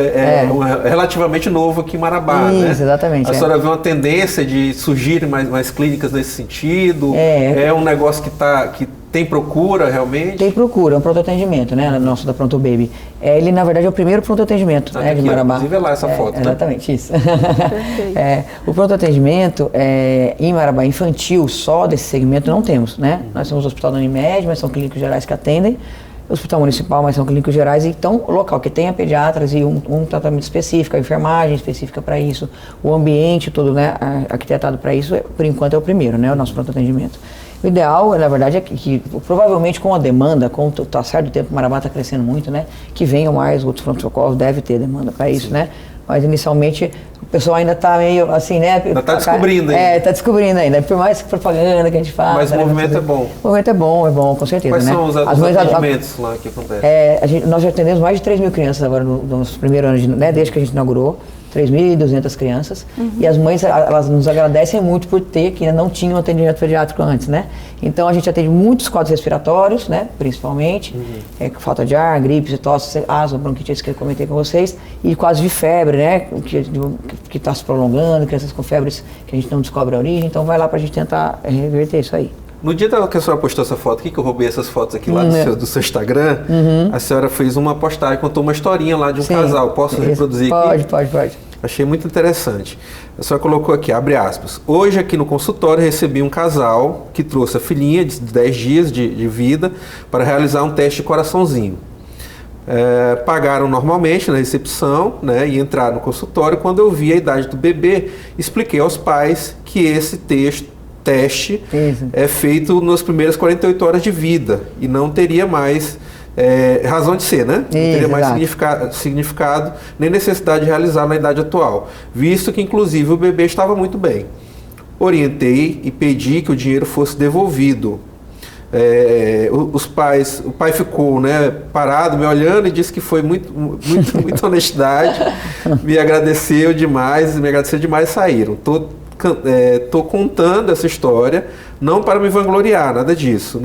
relativamente novo aqui em Marabá, né? Isso, exatamente. A senhora vê uma tendência de surgirem mais clínicas nesse sentido? É um negócio que tem procura realmente? Tem procura, é um pronto-atendimento, né? Nosso da Pronto Baby. Ele, na verdade, é o primeiro pronto-atendimento de Marabá. Inclusive é lá essa foto, exatamente, isso. O pronto-atendimento em Marabá infantil, só desse segmento, não temos, né? Nós temos o Hospital da Unimed, mas são clínicos gerais que atendem. hospital municipal, mas são clínicos gerais, então local que tenha pediatras e um tratamento específico, a enfermagem específica para isso, o ambiente todo, né, arquitetado para isso, por enquanto é o primeiro, né, o nosso pronto atendimento. O ideal, na verdade, é que provavelmente com a demanda, com o passar do tempo, o Marabá está crescendo muito, né, que venham mais outros pronto-socorros, deve ter demanda para isso, né, mas inicialmente o pessoal ainda está meio assim, né? Ainda está descobrindo ainda. Está descobrindo ainda, por mais propaganda que a gente faz. Mas o movimento é bom. O movimento é bom, com certeza. Quais né? são os atendimentos lá que acontecem? Nós já atendemos mais de 3 mil crianças agora no nosso primeiro ano, né, desde que a gente inaugurou. 3.200 crianças, e as mães, elas nos agradecem muito por ter, que não tinham atendimento pediátrico antes, né? Então a gente atende muitos quadros respiratórios, né, principalmente, falta de ar, gripe, tosse, asma, bronquite, que eu comentei com vocês, e quadros de febre, né, que está se prolongando, crianças com febres que a gente não descobre a origem, então vai lá para a gente tentar reverter isso aí. No dia que a senhora postou essa foto aqui, que eu roubei essas fotos aqui lá do seu Instagram, a senhora fez uma postagem, contou uma historinha lá de um casal. Posso reproduzir aqui? Pode. Achei muito interessante. A senhora colocou aqui, abre aspas. Hoje aqui no consultório recebi um casal que trouxe a filhinha de 10 dias de vida para realizar um teste de coraçãozinho. Pagaram normalmente na recepção, né, e entraram no consultório. Quando eu vi a idade do bebê, expliquei aos pais que esse teste é feito nas primeiras 48 horas de vida e não teria mais razão de ser, né? Não teria mais significado nem necessidade de realizar na idade atual, visto que inclusive o bebê estava muito bem. Orientei e pedi que o dinheiro fosse devolvido. O pai ficou, né, parado, me olhando e disse que foi muita honestidade, me agradeceu demais e saíram. Tô contando essa história não para me vangloriar, nada disso,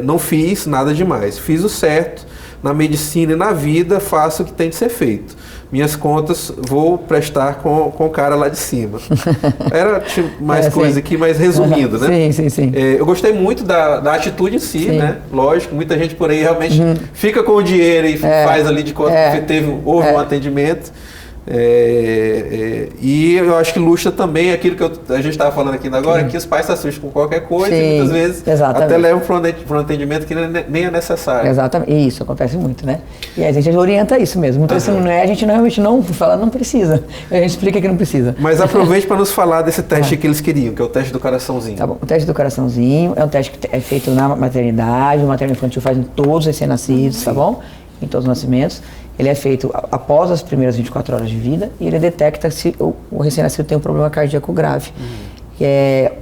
não fiz nada demais, fiz o certo na medicina e na vida, faço o que tem de ser feito, minhas contas vou prestar com o cara lá de cima. Tinha mais coisa aqui, mas resumindo, né? Sim. Eu gostei muito da atitude em si, né? Lógico, muita gente por aí realmente fica com o dinheiro e faz ali de conta que houve um atendimento. E eu acho que ilustra também aquilo que a gente estava falando aqui agora, que os pais se assustam com qualquer coisa e muitas vezes até levam para um atendimento que nem é necessário. Exatamente, isso acontece muito, né? E a gente orienta isso mesmo. Muitas vezes a gente realmente não fala, não precisa. A gente explica que não precisa. Mas aproveite para nos falar desse teste que eles queriam, que é o teste do coraçãozinho. Tá bom, o teste do coraçãozinho é um teste que é feito na maternidade, o materno infantil faz em todos os recém-nascidos, tá bom? Em todos os nascimentos. Ele é feito após as primeiras 24 horas de vida e ele detecta se o recém-nascido tem um problema cardíaco grave.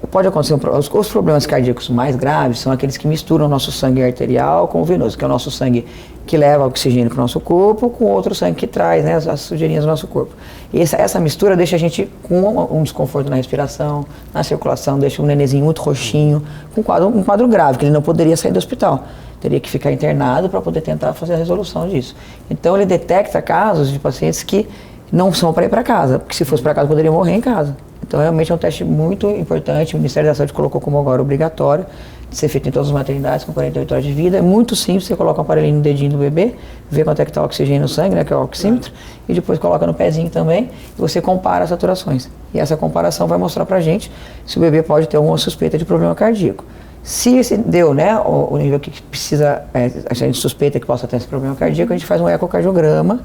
Pode acontecer, os problemas cardíacos mais graves são aqueles que misturam o nosso sangue arterial com o venoso, que é o nosso sangue que leva oxigênio para o nosso corpo com outro sangue que traz, né, as sujeirinhas do nosso corpo. E essa mistura deixa a gente com um desconforto na respiração, na circulação, deixa um nenenzinho muito roxinho, com um quadro grave, que ele não poderia sair do hospital. Teria que ficar internado para poder tentar fazer a resolução disso. Então ele detecta casos de pacientes que não são para ir para casa, porque se fosse para casa poderiam morrer em casa. Então realmente é um teste muito importante, o Ministério da Saúde colocou como agora obrigatório, de ser feito em todas as maternidades com 48 horas de vida. É muito simples, você coloca um aparelhinho no dedinho do bebê, vê quanto é que está o oxigênio no sangue, né, que é o oxímetro, e depois coloca no pezinho também, e você compara as saturações. E essa comparação vai mostrar para a gente se o bebê pode ter alguma suspeita de problema cardíaco. Se esse deu, né, o nível que precisa, a gente suspeita que possa ter esse problema cardíaco, a gente faz um ecocardiograma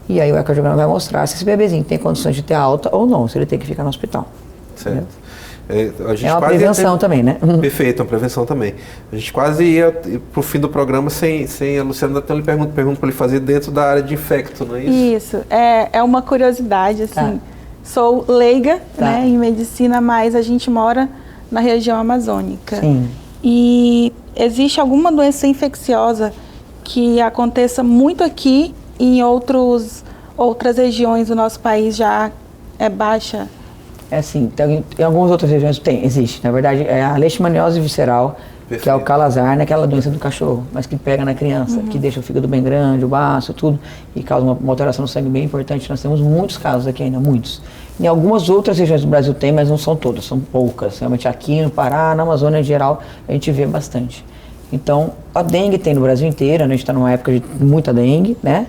e aí o ecocardiograma vai mostrar se esse bebezinho tem condições de ter alta ou não, se ele tem que ficar no hospital. Certo. É uma prevenção também, né? Perfeito, uma prevenção também. A gente quase ia para o fim do programa sem a Luciana, então ele pergunta para ele fazer dentro da área de infecto, não é isso? Isso, é uma curiosidade, assim, sou leiga, né, em medicina, mas a gente mora na região amazônica. Sim. E existe alguma doença infecciosa que aconteça muito aqui e em outras regiões do nosso país já é baixa? Assim, em algumas outras regiões existe. Na verdade, é a leishmaniose visceral, Perfeito. Que é o calazar, né, aquela doença do cachorro, mas que pega na criança, que deixa o fígado bem grande, o baço, tudo, e causa uma alteração no sangue bem importante. Nós temos muitos casos aqui ainda, muitos. Em algumas outras regiões do Brasil tem, mas não são todas, são poucas. Realmente aqui no Pará, na Amazônia em geral, a gente vê bastante. Então, a dengue tem no Brasil inteiro, né? A gente está numa época de muita dengue, né?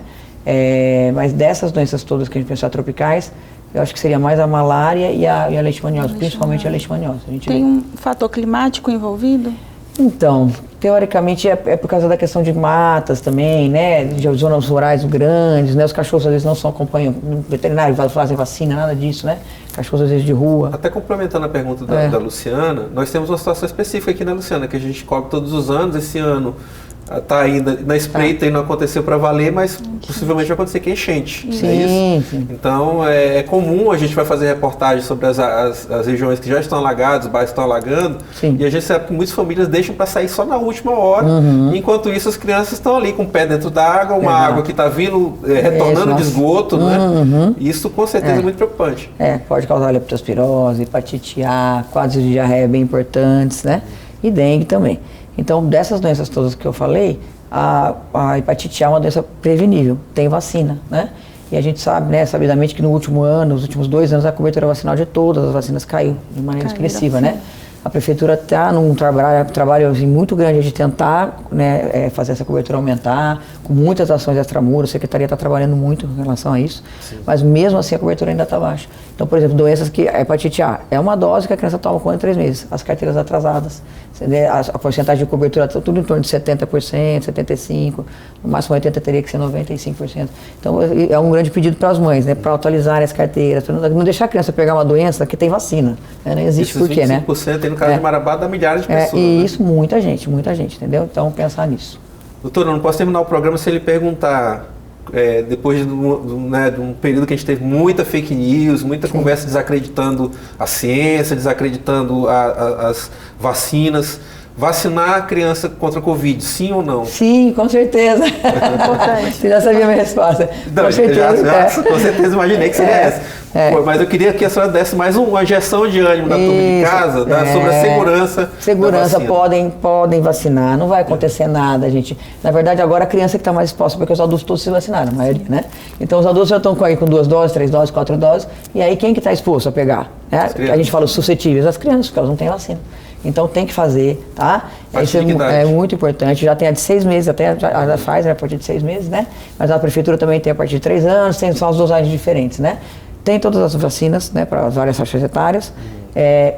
Mas dessas doenças todas que a gente pensar tropicais, eu acho que seria mais a malária e a leishmaniose, principalmente a leishmaniose. Tem um fator climático envolvido? Então, Teoricamente é por causa da questão de matas também, né? De zonas rurais grandes, né? Os cachorros às vezes não são acompanham no veterinário, fazem vacina, nada disso, né? Cachorros às vezes de rua. Até complementando a pergunta da Luciana, nós temos uma situação específica aqui na Luciana, que a gente cobre todos os anos. Esse ano está ainda na espreita e não aconteceu para valer, mas possivelmente vai acontecer que é enchente. Sim, é isso? sim. Então é comum, a gente vai fazer reportagem sobre as regiões que já estão alagadas, os bairros estão alagando, Sim. e a gente sabe que muitas famílias deixam para sair só na última hora, enquanto isso as crianças estão ali com o pé dentro da água, uma água que está vindo, retornando de esgoto, né? Isso com certeza é muito preocupante. Pode causar leptospirose, hepatite A, quadros de diarreia bem importantes, né? E dengue também. Então, dessas doenças todas que eu falei, a hepatite A é uma doença prevenível, tem vacina, né? E a gente sabe, né, sabidamente que no último ano, nos últimos 2 anos, a cobertura vacinal de todas as vacinas caiu de maneira expressiva, né? A prefeitura está num trabalho assim, muito grande de tentar, né, fazer essa cobertura aumentar, com muitas ações extramuros, a Secretaria está trabalhando muito em relação a isso, mas mesmo assim a cobertura ainda está baixa. Então, por exemplo, doenças que a hepatite A é uma dose que a criança toma com 3 meses, as carteiras atrasadas, a porcentagem de cobertura está tudo em torno de 70%, 75%, no máximo 80% teria que ser 95%. Então, é um grande pedido para as mães, né, para atualizarem as carteiras, para não deixar a criança pegar uma doença que tem vacina, né, não existe por quê, né? 25% aí no caso de Marabá dá milhares de pessoas. E né? isso, muita gente, entendeu? Então, pensar nisso. Doutor, eu não posso terminar o programa sem lhe perguntar, depois de um período que a gente teve muita fake news, muita conversa desacreditando a ciência, desacreditando as vacinas, vacinar a criança contra a Covid, sim ou não? Sim, com certeza. Importante. Você já sabia a minha resposta. Não, com certeza. Com certeza imaginei que seria essa. Pô, mas eu queria que a senhora desse mais uma injeção de ânimo na turma de casa, sobre a segurança. Segurança, podem vacinar, não vai acontecer nada, gente. Na verdade, agora a criança que está mais exposta, porque os adultos todos se vacinaram, a maioria, né? Então os adultos já estão com 2 doses, 3 doses, 4 doses, e aí quem que está exposto a pegar? A gente fala os suscetíveis, as crianças, porque elas não têm vacina. Então tem que fazer, tá? Isso é muito importante. Já tem a de 6 meses, até a Pfizer a partir de 6 meses, né? Mas a prefeitura também tem a partir de 3 anos, tem só as dosagens diferentes, né? Tem todas as vacinas, né, para as várias faixas etárias,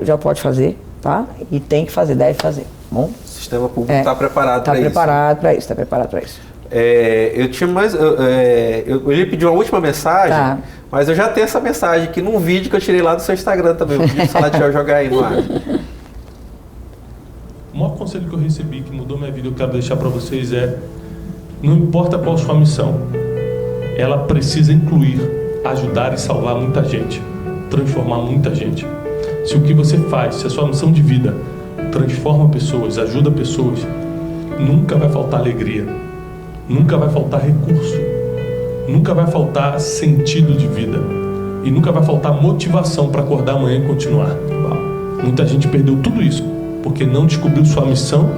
já pode fazer, tá? E tem que fazer, deve fazer, bom? O sistema público está preparado para isso. Está preparado para isso. Eu tinha mais, eu ia pedir uma última mensagem, mas eu já tenho essa mensagem aqui num vídeo que eu tirei lá do seu Instagram também, eu pedi falar de jogar aí no ar. O maior conselho que eu recebi, que mudou minha vida, eu quero deixar para vocês não importa qual sua missão, ela precisa incluir ajudar e salvar muita gente, transformar muita gente. Se o que você faz, se a sua missão de vida transforma pessoas, ajuda pessoas, nunca vai faltar alegria, nunca vai faltar recurso, nunca vai faltar sentido de vida e nunca vai faltar motivação para acordar amanhã e continuar. Muita gente perdeu tudo isso porque não descobriu sua missão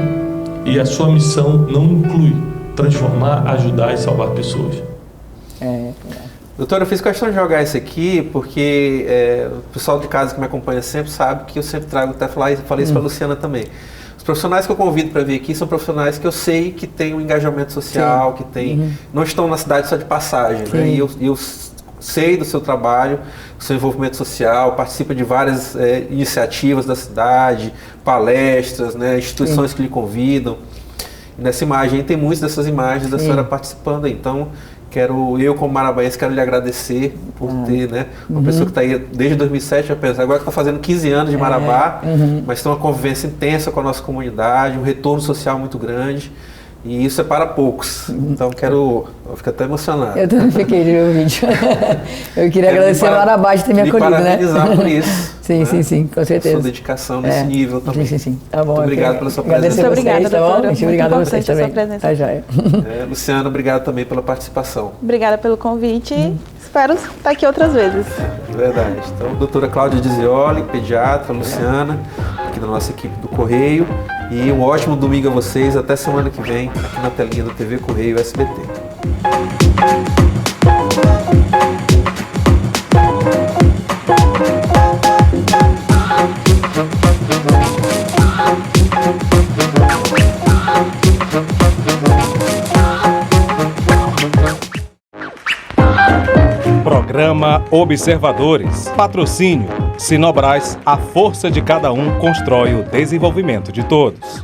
e a sua missão não inclui transformar, ajudar e salvar pessoas. Doutor, eu fiz questão de jogar isso aqui porque o pessoal de casa que me acompanha sempre sabe que eu sempre trago, até falei isso para a Luciana também. Os profissionais que eu convido para vir aqui são profissionais que eu sei que têm um engajamento social, que não estão na cidade só de passagem, né? E eu sei do seu trabalho, do seu envolvimento social, participa de várias iniciativas da cidade, palestras, né, instituições que lhe convidam. E nessa imagem tem muitas dessas imagens da senhora participando aí. Então, eu como marabaense quero lhe agradecer por ter, né, uma pessoa que está aí desde 2007, agora que está fazendo 15 anos de Marabá, mas tem uma convivência intensa com a nossa comunidade, um retorno social muito grande. E isso é para poucos. Então eu fico até emocionado. Eu também fiquei de ver o vídeo. Eu queria agradecer a Marabá de ter me acolhido, né? Parabenizar por isso. Sim, né? sim, com certeza. Sua dedicação nesse nível também. Sim. Tá bom. Muito obrigado pela sua presença. Muito obrigada, doutora. Muito obrigada a vocês também. Tá joia. Luciana, obrigado também pela participação. Obrigada pelo convite. Espero estar aqui outras vezes. Verdade. Então, doutora Cláudia Dizioli, pediatra, Luciana, aqui da nossa equipe do Correio. E um ótimo domingo a vocês. Até semana que vem, aqui na telinha do TV Correio SBT. Programa Observadores. Patrocínio. Sinobras, a força de cada um constrói o desenvolvimento de todos.